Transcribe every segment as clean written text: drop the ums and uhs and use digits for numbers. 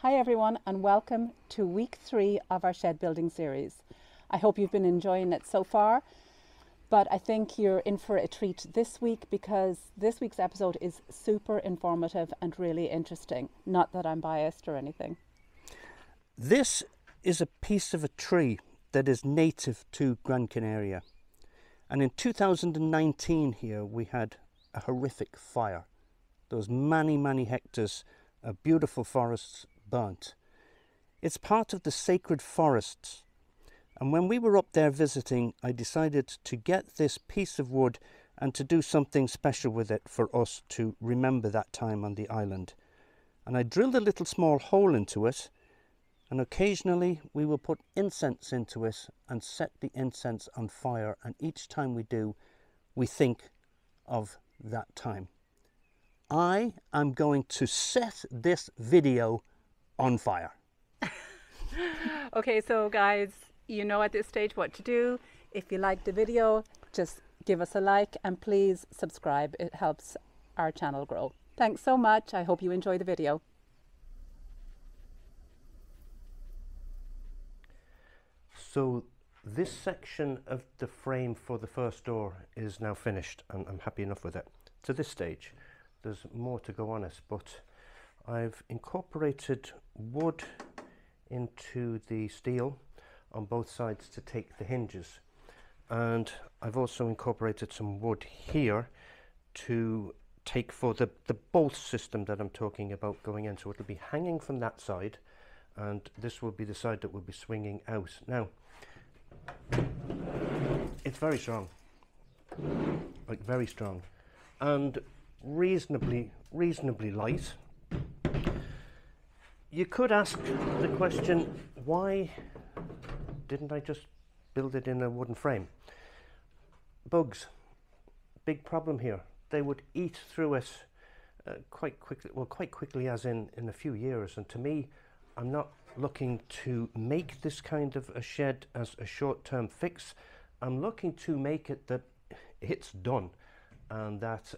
Hi everyone and welcome to week 3 of our shed building series. I hope you've been enjoying it so far, but I think you're in for a treat this week because this week's episode is super informative and really interesting. Not that I'm biased or anything. This is a piece of a tree that is native to Gran Canaria. And in 2019 here we had a horrific fire. There was many hectares of beautiful forests burnt. It's part of the sacred forests. And when we were up there visiting, I decided to get this piece of wood and to do something special with it for us to remember that time on the island. And I drilled a little small hole into it, and occasionally we will put incense into it and set the incense on fire. And each time we do, we think of that time. I am going to set this video on fire. Okay, so guys, you know at this stage what to do. If you like the video, just give us a like and please subscribe. It helps our channel grow. Thanks so much. I hope you enjoy the video. So this section of the frame for the first door is now finished, and I'm happy enough with it. To this stage, there's more to go on it, but I've incorporated wood into the steel on both sides to take the hinges, and I've also incorporated some wood here to take for the bolt system that I'm talking about going in. So it'll be hanging from that side, and this will be the side that will be swinging out. Now it's very strong, like very strong, and reasonably light. You could ask the question, why didn't I just build it in a wooden frame? Bugs, big problem here. They would eat through it quite quickly, as in a few years. And to me, I'm not looking to make this kind of a shed as a short-term fix. I'm looking to make it that it's done and that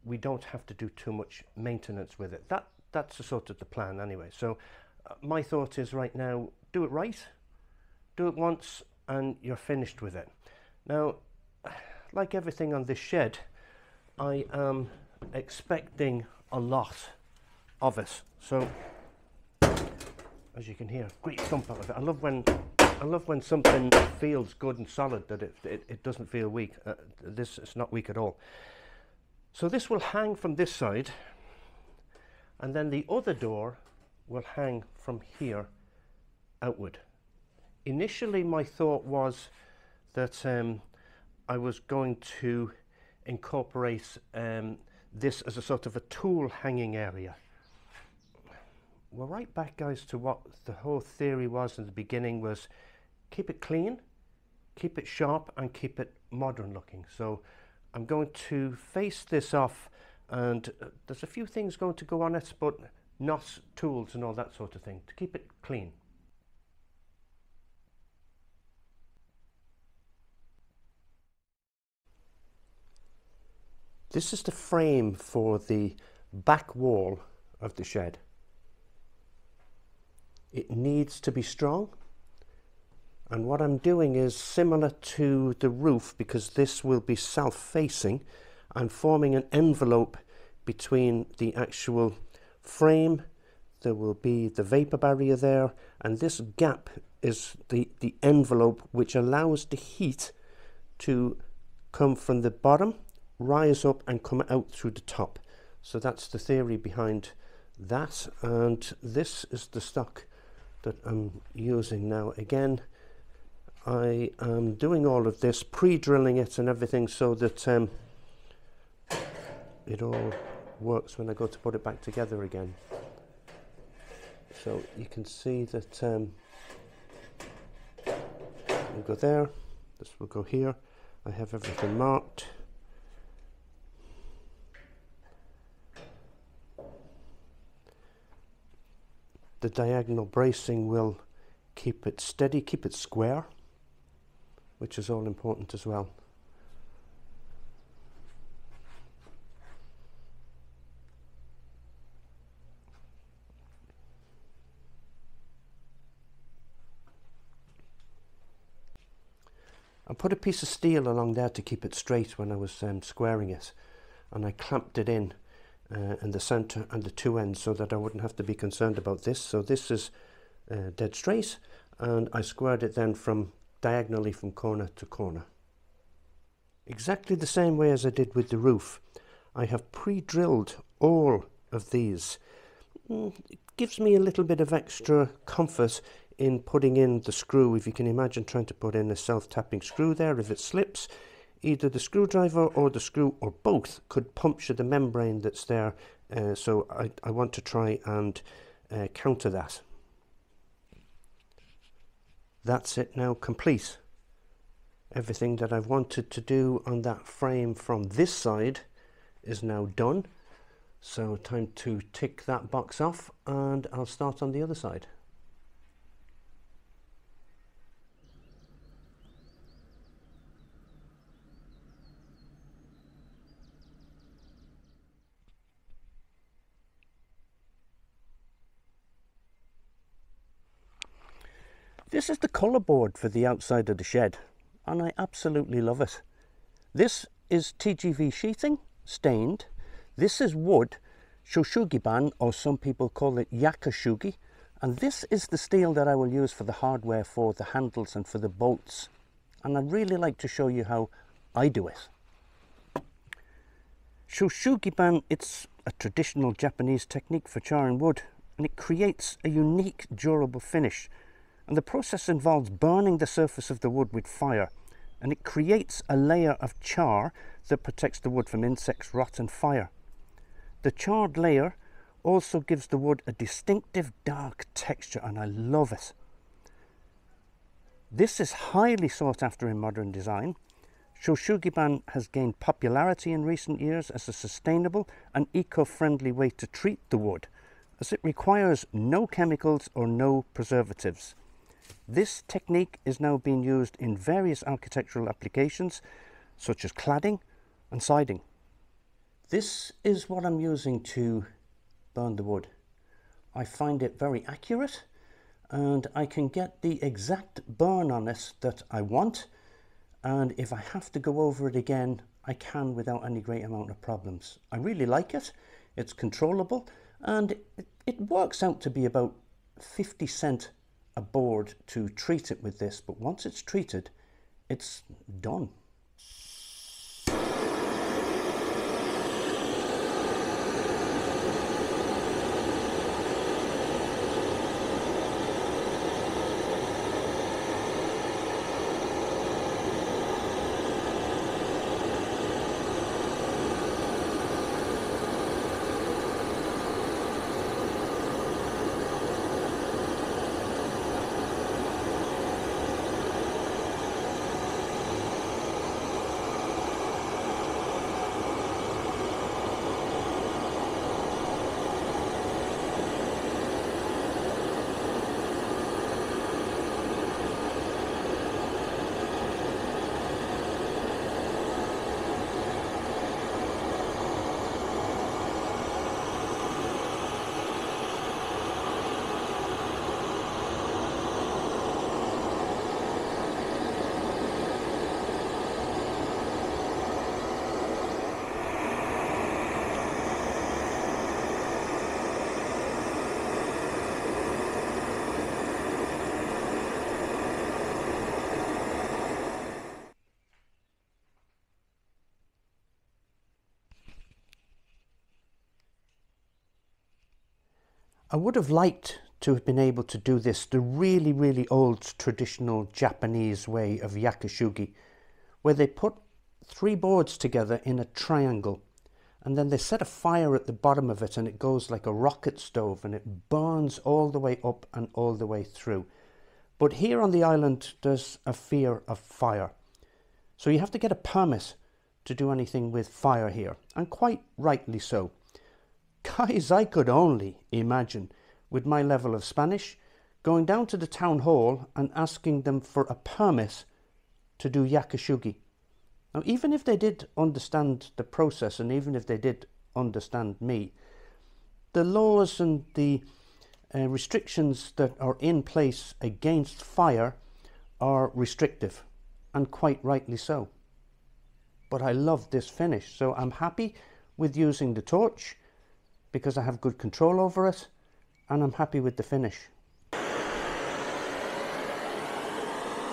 we don't have to do too much maintenance with it. That's the sort of the plan anyway. So my thought is, right now, do it right, do it once, and you're finished with it. Now, like everything on this shed, I am expecting a lot of it. So as you can hear, great thump out of it. I love when something feels good and solid, that it doesn't feel weak. This is not weak at all. So this will hang from this side, and then the other door will hang from here outward. Initially my thought was that I was going to incorporate this as a sort of a tool hanging area. We're right back, guys, to what the whole theory was in the beginning, was keep it clean, keep it sharp, and keep it modern looking. So I'm going to face this off, and there's a few things going to go on it, but not tools and all that sort of thing, to keep it clean. This is the frame for the back wall of the shed. It needs to be strong, and what I'm doing is similar to the roof, because this will be self-facing, and forming an envelope between the actual frame. There will be the vapor barrier there, and this gap is the envelope which allows the heat to come from the bottom, rise up, and come out through the top. So that's the theory behind that, and this is the stock that I'm using now. Again, I am doing all of this, pre-drilling it and everything, so that it all works when I go to put it back together again. So you can see that we'll go there, this will go here. I have everything marked. The diagonal bracing will keep it steady, keep it square, which is all important as well. I put a piece of steel along there to keep it straight when I was squaring it, and I clamped it in the centre and the two ends so that I wouldn't have to be concerned about this. So this is dead straight, and I squared it then from diagonally from corner to corner. Exactly the same way as I did with the roof. I have pre-drilled all of these. It gives me a little bit of extra comfort in putting in the screw. If you can imagine trying to put in a self-tapping screw there, if it slips, either the screwdriver or the screw or both could puncture the membrane that's there. So I want to try and counter that. That's it now, complete. Everything that I've wanted to do on that frame from this side is now done. So time to tick that box off, and I'll start on the other side. This is the colour board for the outside of the shed, and I absolutely love it. This is TGV sheeting, stained. This is wood, Shoshugiban, or some people call it Yakashugi, and this is the steel that I will use for the hardware for the handles and for the bolts. And I'd really like to show you how I do it. Shoshugiban, it's a traditional Japanese technique for charring wood, and it creates a unique durable finish. And the process involves burning the surface of the wood with fire, and it creates a layer of char that protects the wood from insects, rot and fire. The charred layer also gives the wood a distinctive dark texture, and I love it. This is highly sought after in modern design. Shoshugiban has gained popularity in recent years as a sustainable and eco-friendly way to treat the wood, as it requires no chemicals or no preservatives. This technique is now being used in various architectural applications, such as cladding and siding. This is what I'm using to burn the wood. I find it very accurate, and I can get the exact burn on it that I want, and if I have to go over it again, I can without any great amount of problems. I really like it. It's controllable, and it works out to be about 50 cents a board to treat it with this, but once it's treated, it's done. I would have liked to have been able to do this the really, really old traditional Japanese way of yakashugi, where they put 3 boards together in a triangle, and then they set a fire at the bottom of it, and it goes like a rocket stove, and it burns all the way up and all the way through. But here on the island, there's a fear of fire. So you have to get a permit to do anything with fire here, and quite rightly so. Guys, I could only imagine, with my level of Spanish, going down to the town hall and asking them for a permit to do yakashugi. Now, even if they did understand the process, and even if they did understand me, the laws and the restrictions that are in place against fire are restrictive. and quite rightly so. But I love this finish, so I'm happy with using the torch because I have good control over it, and I'm happy with the finish.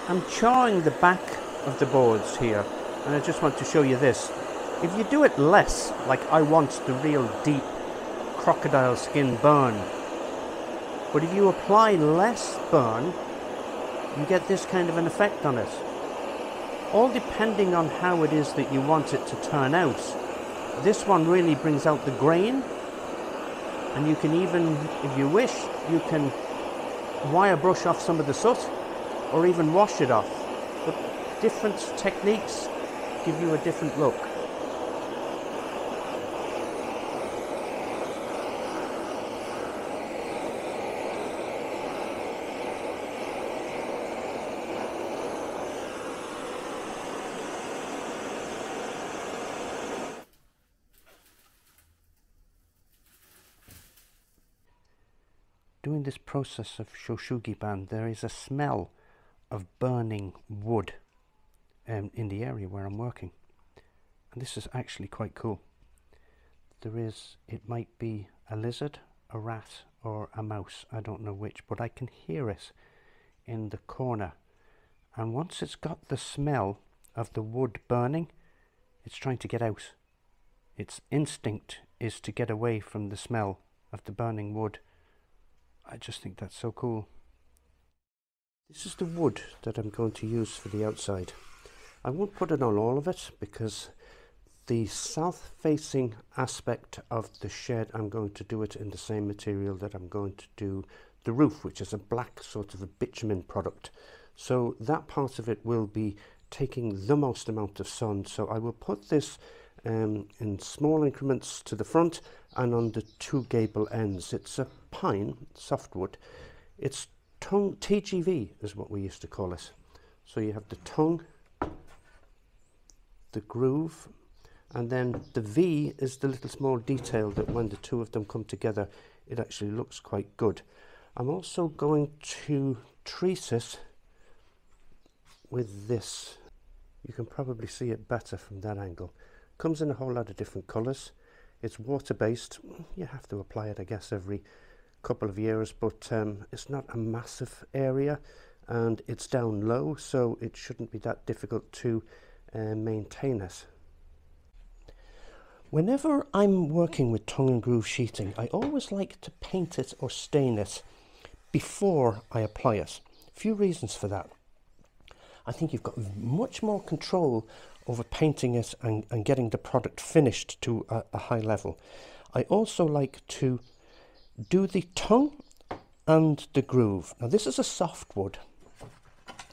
I'm charring the back of the boards here, and I just want to show you this. If you do it less, like I want the real deep crocodile skin burn, but if you apply less burn, you get this kind of an effect on it. All depending on how it is that you want it to turn out. This one really brings out the grain, and you can even, if you wish, you can wire brush off some of the soot or even wash it off. But different techniques give you a different look. Doing this process of Shoshugiban, there is a smell of burning wood in the area where I'm working, and this is actually quite cool. It might be a lizard, a rat or a mouse, I don't know which, but I can hear it in the corner, and once it's got the smell of the wood burning, it's trying to get out. Its instinct is to get away from the smell of the burning wood. I just think that's so cool. This is the wood that I'm going to use for the outside. I won't put it on all of it because the south facing aspect of the shed, I'm going to do it in the same material that I'm going to do the roof, which is a black sort of a bitumen product. So that part of it will be taking the most amount of sun. So I will put this in small increments to the front and on the two gable ends. It's a pine, softwood. It's tongue, TGV is what we used to call it. So you have the tongue, the groove, and then the V is the little small detail that when the two of them come together, it actually looks quite good. I'm also going to treat it with this. You can probably see it better from that angle. Comes in a whole lot of different colours. It's water-based. You have to apply it, I guess, every couple of years, but it's not a massive area and it's down low, so it shouldn't be that difficult to maintain it. Whenever I'm working with tongue and groove sheeting, I always like to paint it or stain it before I apply it. A few reasons for that. I think you've got much more control over painting it and getting the product finished to a high level. I also like to do the tongue and the groove. Now this is a softwood,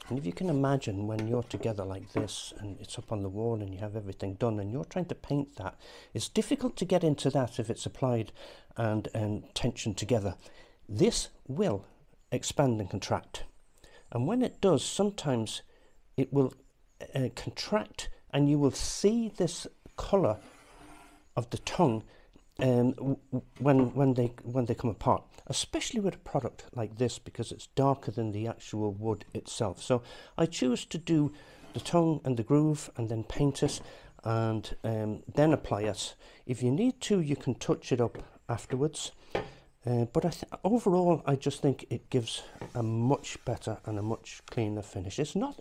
and if you can imagine when you're together like this and it's up on the wall and you have everything done and you're trying to paint that, it's difficult to get into that if it's applied and tensioned together. This will expand and contract, and when it does, sometimes it will contract and you will see this colour of the tongue when they come apart, especially with a product like this because it's darker than the actual wood itself. So I choose to do the tongue and the groove and then paint it and then apply it. If you need to, you can touch it up afterwards, but overall I just think it gives a much better and a much cleaner finish. It's not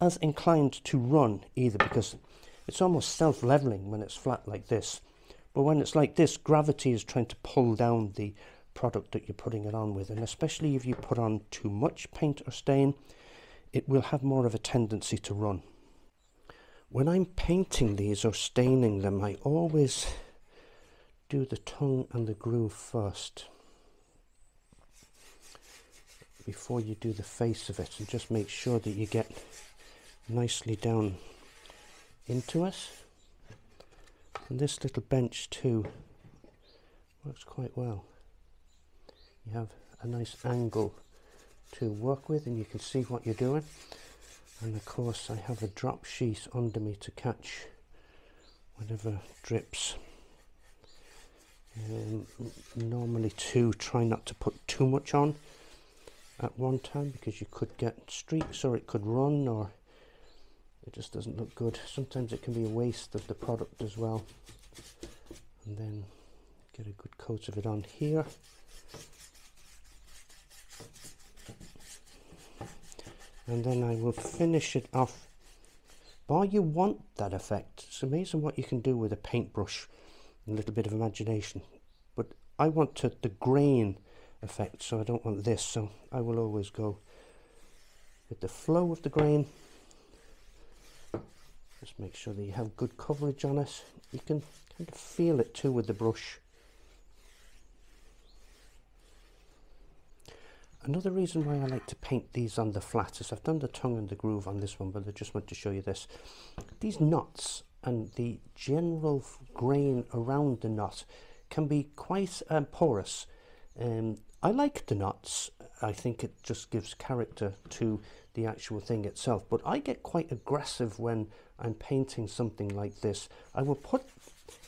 as inclined to run either because it's almost self-leveling when it's flat like this. But when it's like this, gravity is trying to pull down the product that you're putting it on with, and especially if you put on too much paint or stain, it will have more of a tendency to run. When I'm painting these or staining them, I always do the tongue and the groove first before you do the face of it, and just make sure that you get nicely down into it. And this little bench too works quite well. You have a nice angle to work with and you can see what you're doing. And of course I have a drop sheet under me to catch whatever drips. Normally too, try not to put too much on at one time because you could get streaks or it could run, or it just doesn't look good. Sometimes it can be a waste of the product as well. And then get a good coat of it on here. And then I will finish it off. Bar you want that effect. It's amazing what you can do with a paintbrush and a little bit of imagination. But I want the grain effect, so I don't want this. So I will always go with the flow of the grain. Just make sure that you have good coverage on it. You can kind of feel it too with the brush. Another reason why I like to paint these on the flat is I've done the tongue and the groove on this one, but I just want to show you this. These knots and the general grain around the knot can be quite porous. I like the knots. I think it just gives character to the actual thing itself, but I get quite aggressive when I'm painting something like this. I will put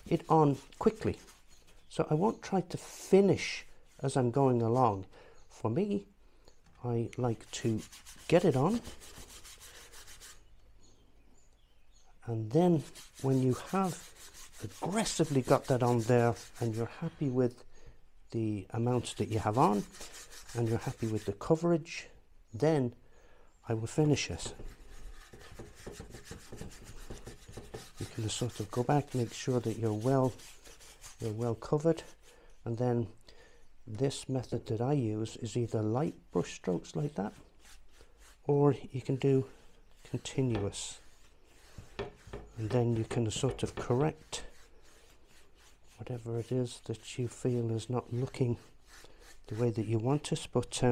it on quickly, so I won't try to finish as I'm going along. For me, I like to get it on, and then when you have aggressively got that on there and you're happy with the amount that you have on and you're happy with the coverage, then I will finish it. You can sort of go back, make sure that you're well covered, and then this method that I use is either light brush strokes like that, or you can do continuous, and then you can sort of correct whatever it is that you feel is not looking the way that you want it. But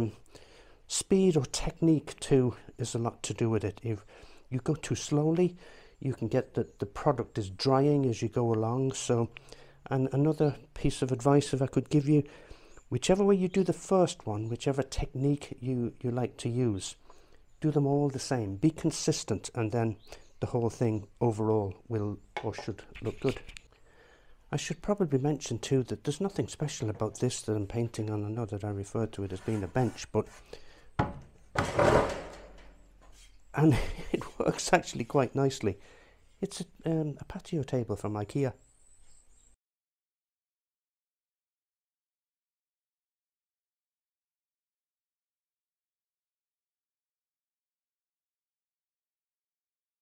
speed or technique too is a lot to do with it. If you go too slowly, you can get that the product is drying as you go along. So, and another piece of advice, if I could give you, whichever way you do the first one, whichever technique you like to use, do them all the same. Be consistent, and then the whole thing overall will or should look good. I should probably mention too that there's nothing special about this that I'm painting on. I know that I referred to it as being a bench, but and it works actually quite nicely. It's a patio table from IKEA.